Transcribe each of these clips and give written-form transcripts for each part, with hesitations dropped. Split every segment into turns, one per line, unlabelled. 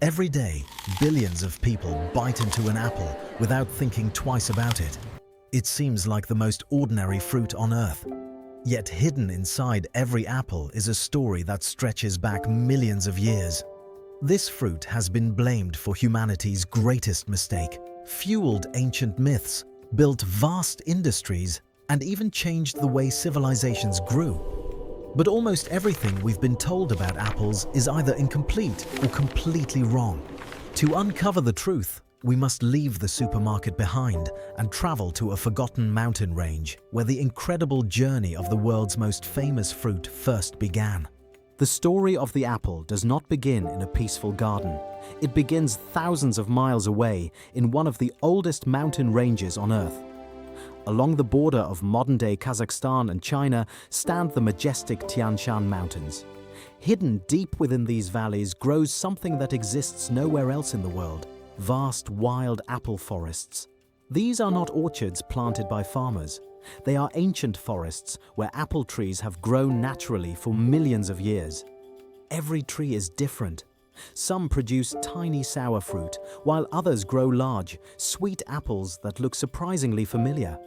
Every day, billions of people bite into an apple without thinking twice about it. It seems like the most ordinary fruit on earth. Yet hidden inside every apple is a story that stretches back millions of years. This fruit has been blamed for humanity's greatest mistake, fueled ancient myths, built vast industries, and even changed the way civilizations grew. But almost everything we've been told about apples is either incomplete or completely wrong. To uncover the truth, we must leave the supermarket behind and travel to a forgotten mountain range where the incredible journey of the world's most famous fruit first began. The story of the apple does not begin in a peaceful garden. It begins thousands of miles away in one of the oldest mountain ranges on Earth. Along the border of modern-day Kazakhstan and China stand the majestic Tian Shan Mountains. Hidden deep within these valleys grows something that exists nowhere else in the world: vast wild apple forests. These are not orchards planted by farmers. They are ancient forests where apple trees have grown naturally for millions of years. Every tree is different. Some produce tiny sour fruit, while others grow large, sweet apples that look surprisingly familiar.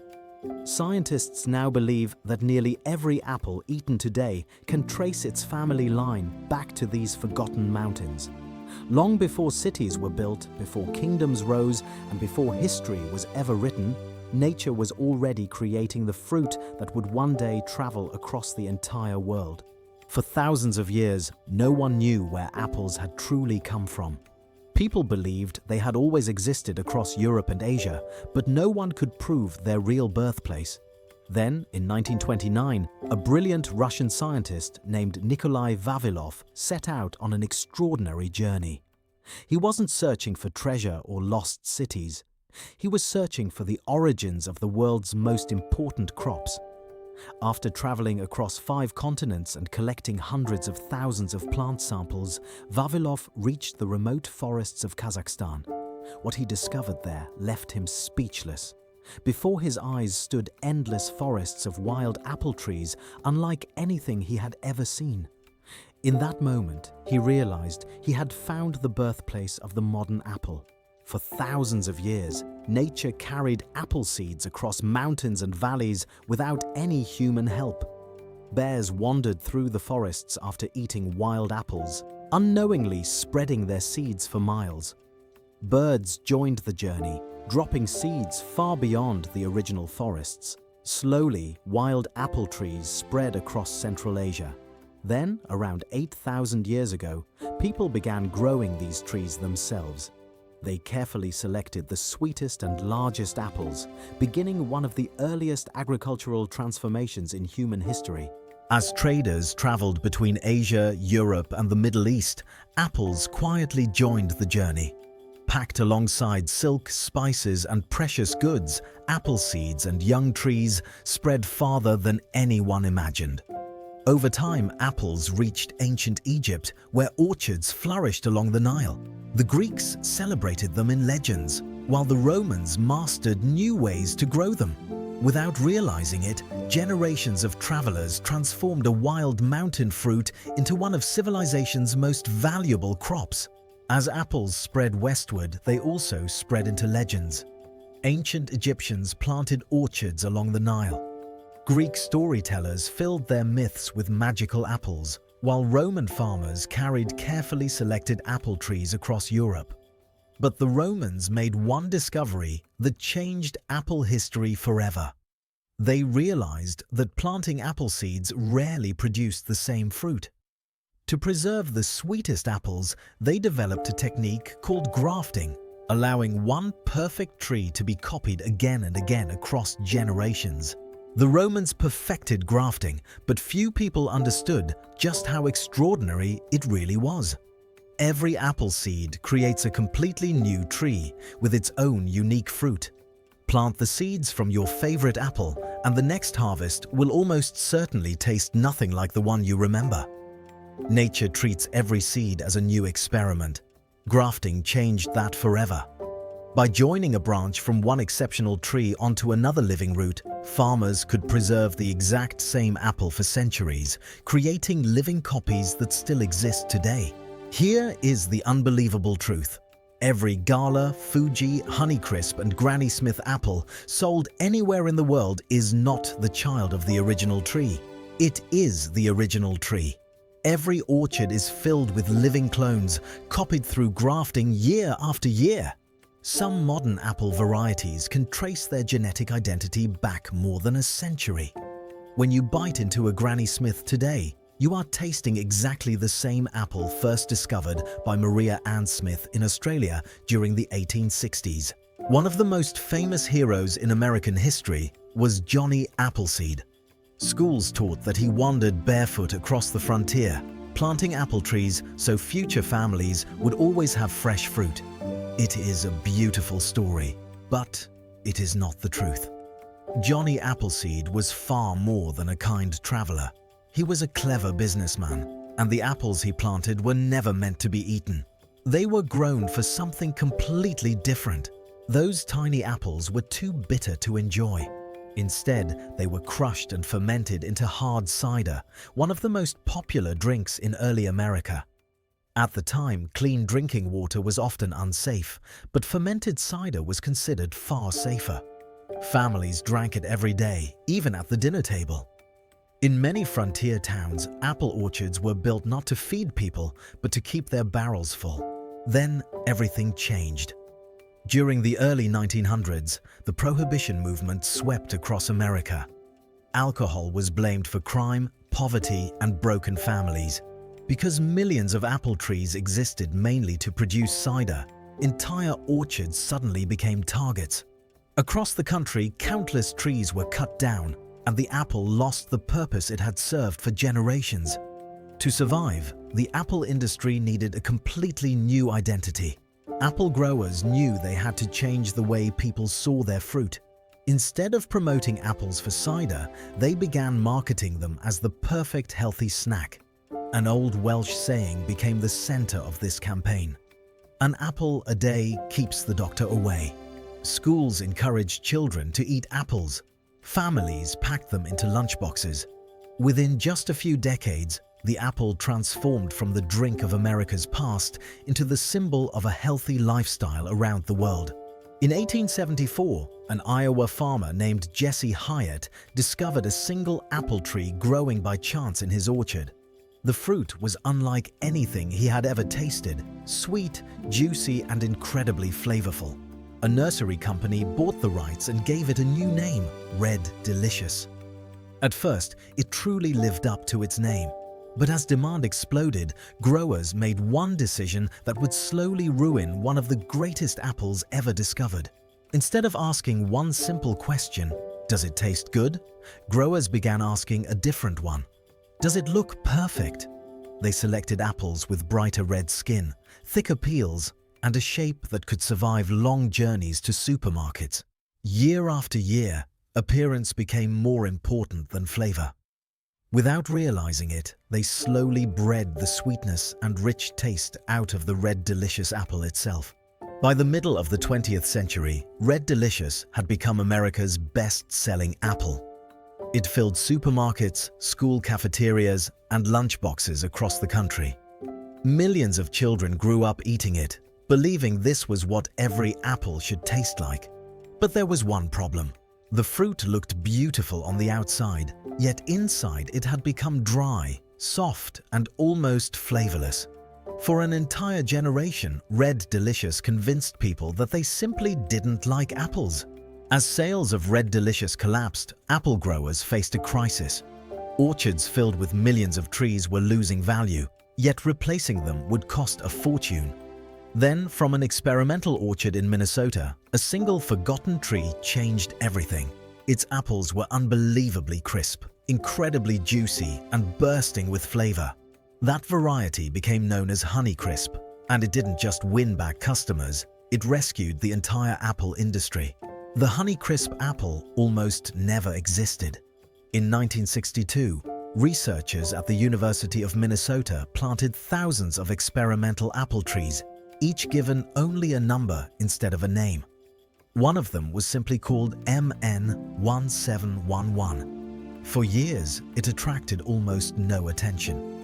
Scientists now believe that nearly every apple eaten today can trace its family line back to these forgotten mountains. Long before cities were built, before kingdoms rose, and before history was ever written, nature was already creating the fruit that would one day travel across the entire world. For thousands of years, no one knew where apples had truly come from. People believed they had always existed across Europe and Asia, but no one could prove their real birthplace. Then, in 1929, a brilliant Russian scientist named Nikolai Vavilov set out on an extraordinary journey. He wasn't searching for treasure or lost cities. He was searching for the origins of the world's most important crops. After traveling across 5 continents and collecting hundreds of thousands of plant samples, Vavilov reached the remote forests of Kazakhstan. What he discovered there left him speechless. Before his eyes stood endless forests of wild apple trees, unlike anything he had ever seen. In that moment, he realized he had found the birthplace of the modern apple. For thousands of years, nature carried apple seeds across mountains and valleys without any human help. Bears wandered through the forests after eating wild apples, unknowingly spreading their seeds for miles. Birds joined the journey, dropping seeds far beyond the original forests. Slowly, wild apple trees spread across Central Asia. Then, around 8,000 years ago, people began growing these trees themselves. They carefully selected the sweetest and largest apples, beginning one of the earliest agricultural transformations in human history. As traders traveled between Asia, Europe, and the Middle East, apples quietly joined the journey. Packed alongside silk, spices, and precious goods, apple seeds and young trees spread farther than anyone imagined. Over time, apples reached ancient Egypt, where orchards flourished along the Nile. The Greeks celebrated them in legends, while the Romans mastered new ways to grow them. Without realizing it, generations of travelers transformed a wild mountain fruit into one of civilization's most valuable crops. As apples spread westward, they also spread into legends. Ancient Egyptians planted orchards along the Nile. Greek storytellers filled their myths with magical apples, while Roman farmers carried carefully selected apple trees across Europe. But the Romans made one discovery that changed apple history forever. They realized that planting apple seeds rarely produced the same fruit. To preserve the sweetest apples, they developed a technique called grafting, allowing one perfect tree to be copied again and again across generations. The Romans perfected grafting, but few people understood just how extraordinary it really was. Every apple seed creates a completely new tree with its own unique fruit. Plant the seeds from your favorite apple, and the next harvest will almost certainly taste nothing like the one you remember. Nature treats every seed as a new experiment. Grafting changed that forever. By joining a branch from one exceptional tree onto another living root, farmers could preserve the exact same apple for centuries, creating living copies that still exist today. Here is the unbelievable truth. Every Gala, Fuji, Honeycrisp and Granny Smith apple sold anywhere in the world is not the child of the original tree. It is the original tree. Every orchard is filled with living clones, copied through grafting year after year. Some modern apple varieties can trace their genetic identity back more than a century. When you bite into a Granny Smith today, you are tasting exactly the same apple first discovered by Maria Ann Smith in Australia during the 1860s. One of the most famous heroes in American history was Johnny Appleseed. Schools taught that he wandered barefoot across the frontier, planting apple trees so future families would always have fresh fruit. It is a beautiful story, but it is not the truth. Johnny Appleseed was far more than a kind traveler. He was a clever businessman, and the apples he planted were never meant to be eaten. They were grown for something completely different. Those tiny apples were too bitter to enjoy. Instead, they were crushed and fermented into hard cider, one of the most popular drinks in early America. At the time, clean drinking water was often unsafe, but fermented cider was considered far safer. Families drank it every day, even at the dinner table. In many frontier towns, apple orchards were built not to feed people, but to keep their barrels full. Then everything changed. During the early 1900s, the Prohibition movement swept across America. Alcohol was blamed for crime, poverty, and broken families. Because millions of apple trees existed mainly to produce cider, entire orchards suddenly became targets. Across the country, countless trees were cut down, and the apple lost the purpose it had served for generations. To survive, the apple industry needed a completely new identity. Apple growers knew they had to change the way people saw their fruit. Instead of promoting apples for cider, they began marketing them as the perfect healthy snack. An old Welsh saying became the center of this campaign. An apple a day keeps the doctor away. Schools encouraged children to eat apples. Families packed them into lunchboxes. Within just a few decades, the apple transformed from the drink of America's past into the symbol of a healthy lifestyle around the world. In 1874, an Iowa farmer named Jesse Hyatt discovered a single apple tree growing by chance in his orchard. The fruit was unlike anything he had ever tasted, sweet, juicy, and incredibly flavorful. A nursery company bought the rights and gave it a new name, Red Delicious. At first, it truly lived up to its name. But as demand exploded, growers made one decision that would slowly ruin one of the greatest apples ever discovered. Instead of asking one simple question, does it taste good? Growers began asking a different one. Does it look perfect? They selected apples with brighter red skin, thicker peels, and a shape that could survive long journeys to supermarkets. Year after year, appearance became more important than flavor. Without realizing it, they slowly bred the sweetness and rich taste out of the Red Delicious apple itself. By the middle of the 20th century, Red Delicious had become America's best-selling apple. It filled supermarkets, school cafeterias, and lunchboxes across the country. Millions of children grew up eating it, believing this was what every apple should taste like. But there was one problem. The fruit looked beautiful on the outside, yet inside it had become dry, soft, and almost flavorless. For an entire generation, Red Delicious convinced people that they simply didn't like apples. As sales of Red Delicious collapsed, apple growers faced a crisis. Orchards filled with millions of trees were losing value, yet replacing them would cost a fortune. Then, from an experimental orchard in Minnesota, a single forgotten tree changed everything. Its apples were unbelievably crisp, incredibly juicy, and bursting with flavor. That variety became known as Honeycrisp, and it didn't just win back customers, it rescued the entire apple industry. The Honeycrisp apple almost never existed. In 1962, researchers at the University of Minnesota planted thousands of experimental apple trees, each given only a number instead of a name. One of them was simply called MN1711. For years, it attracted almost no attention.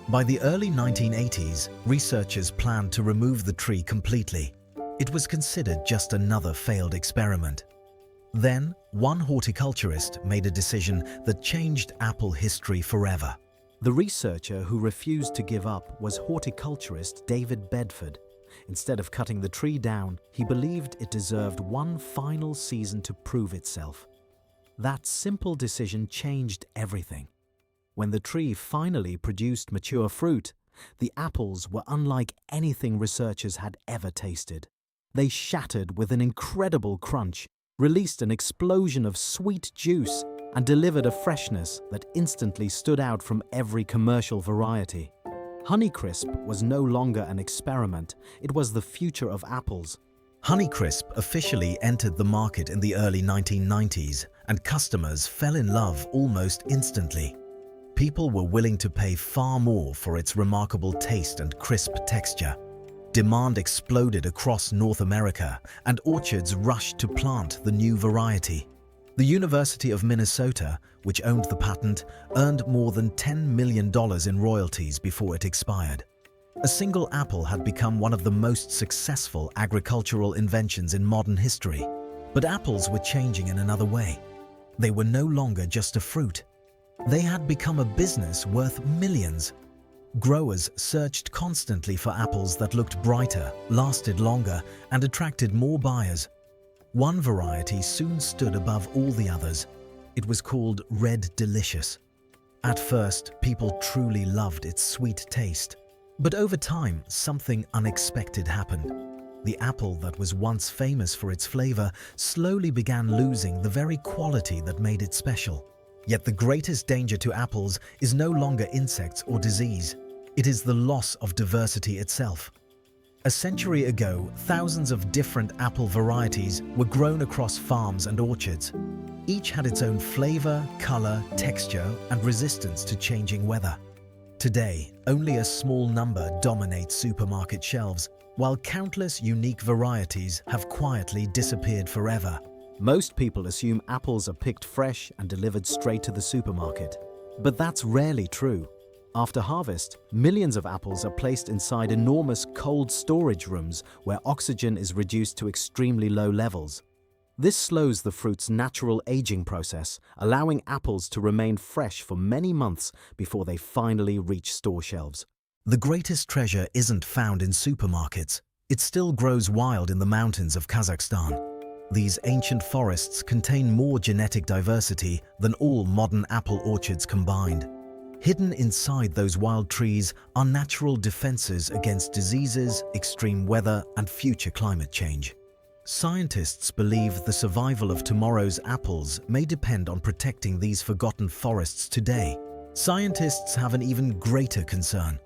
By the early 1980s, researchers planned to remove the tree completely. It was considered just another failed experiment. Then, one horticulturist made a decision that changed apple history forever. The researcher who refused to give up was horticulturist David Bedford. Instead of cutting the tree down, he believed it deserved one final season to prove itself. That simple decision changed everything. When the tree finally produced mature fruit, the apples were unlike anything researchers had ever tasted. They shattered with an incredible crunch, released an explosion of sweet juice, and delivered a freshness that instantly stood out from every commercial variety. Honeycrisp was no longer an experiment, it was the future of apples. Honeycrisp officially entered the market in the early 1990s, and customers fell in love almost instantly. People were willing to pay far more for its remarkable taste and crisp texture. Demand exploded across North America, and orchards rushed to plant the new variety. The University of Minnesota, which owned the patent, earned more than $10 million in royalties before it expired. A single apple had become one of the most successful agricultural inventions in modern history. But apples were changing in another way. They were no longer just a fruit. They had become a business worth millions. Growers searched constantly for apples that looked brighter, lasted longer, and attracted more buyers. One variety soon stood above all the others. It was called Red Delicious. At first, people truly loved its sweet taste. But over time, something unexpected happened. The apple that was once famous for its flavor slowly began losing the very quality that made it special. Yet the greatest danger to apples is no longer insects or disease. It is the loss of diversity itself. A century ago, thousands of different apple varieties were grown across farms and orchards. Each had its own flavor, color, texture, and resistance to changing weather. Today, only a small number dominate supermarket shelves, while countless unique varieties have quietly disappeared forever. Most people assume apples are picked fresh and delivered straight to the supermarket. But that's rarely true. After harvest, millions of apples are placed inside enormous cold storage rooms where oxygen is reduced to extremely low levels. This slows the fruit's natural aging process, allowing apples to remain fresh for many months before they finally reach store shelves. The greatest treasure isn't found in supermarkets. It still grows wild in the mountains of Kazakhstan. These ancient forests contain more genetic diversity than all modern apple orchards combined. Hidden inside those wild trees are natural defenses against diseases, extreme weather, and future climate change. Scientists believe the survival of tomorrow's apples may depend on protecting these forgotten forests today. Scientists have an even greater concern.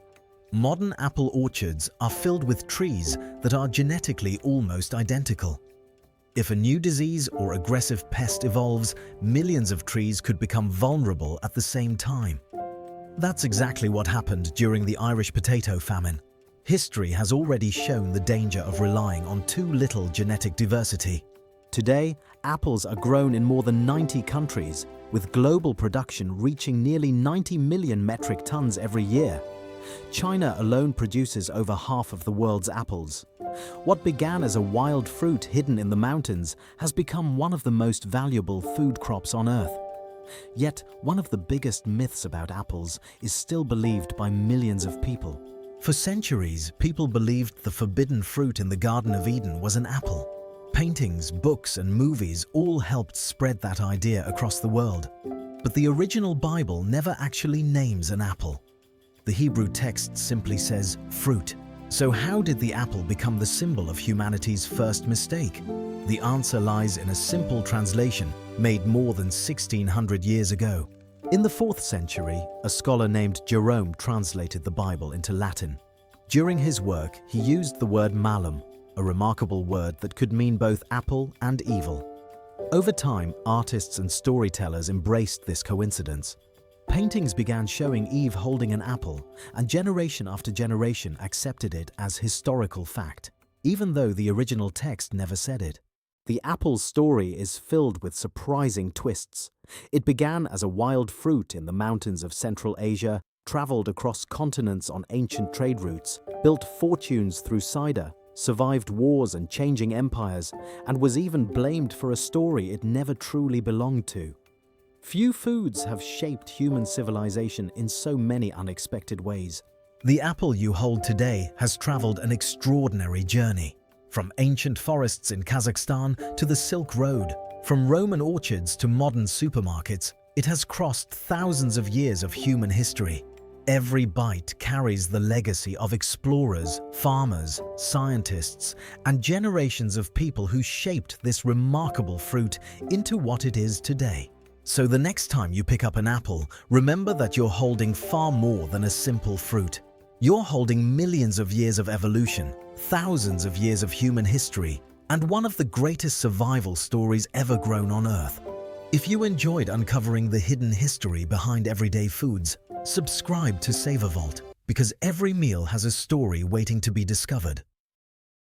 Modern apple orchards are filled with trees that are genetically almost identical. If a new disease or aggressive pest evolves, millions of trees could become vulnerable at the same time. That's exactly what happened during the Irish potato famine. History has already shown the danger of relying on too little genetic diversity. Today, apples are grown in more than 90 countries, with global production reaching nearly 90 million metric tons every year. China alone produces over half of the world's apples. What began as a wild fruit hidden in the mountains has become one of the most valuable food crops on Earth. Yet, one of the biggest myths about apples is still believed by millions of people. For centuries, people believed the forbidden fruit in the Garden of Eden was an apple. Paintings, books, and movies all helped spread that idea across the world. But the original Bible never actually names an apple. The Hebrew text simply says fruit. So how did the apple become the symbol of humanity's first mistake? The answer lies in a simple translation made more than 1600 years ago. In the 4th century, a scholar named Jerome translated the Bible into Latin. During his work, he used the word malum, a remarkable word that could mean both apple and evil. Over time, artists and storytellers embraced this coincidence. Paintings began showing Eve holding an apple, and generation after generation accepted it as historical fact, even though the original text never said it. The apple's story is filled with surprising twists. It began as a wild fruit in the mountains of Central Asia
traveled across continents on ancient trade routes, built fortunes through cider, survived wars and changing empires, and was even blamed for a story it never truly belonged to. Few foods have shaped human civilization in so many unexpected ways.
The apple you hold today has traveled an extraordinary journey. From ancient forests in Kazakhstan to the Silk Road, from Roman orchards to modern supermarkets, it has crossed thousands of years of human history. Every bite carries the legacy of explorers, farmers, scientists, and generations of people who shaped this remarkable fruit into what it is today. So the next time you pick up an apple, remember that you're holding far more than a simple fruit. You're holding millions of years of evolution, thousands of years of human history, and one of the greatest survival stories ever grown on Earth. If you enjoyed uncovering the hidden history behind everyday foods, subscribe to SavorVault, because every meal has a story waiting to be discovered.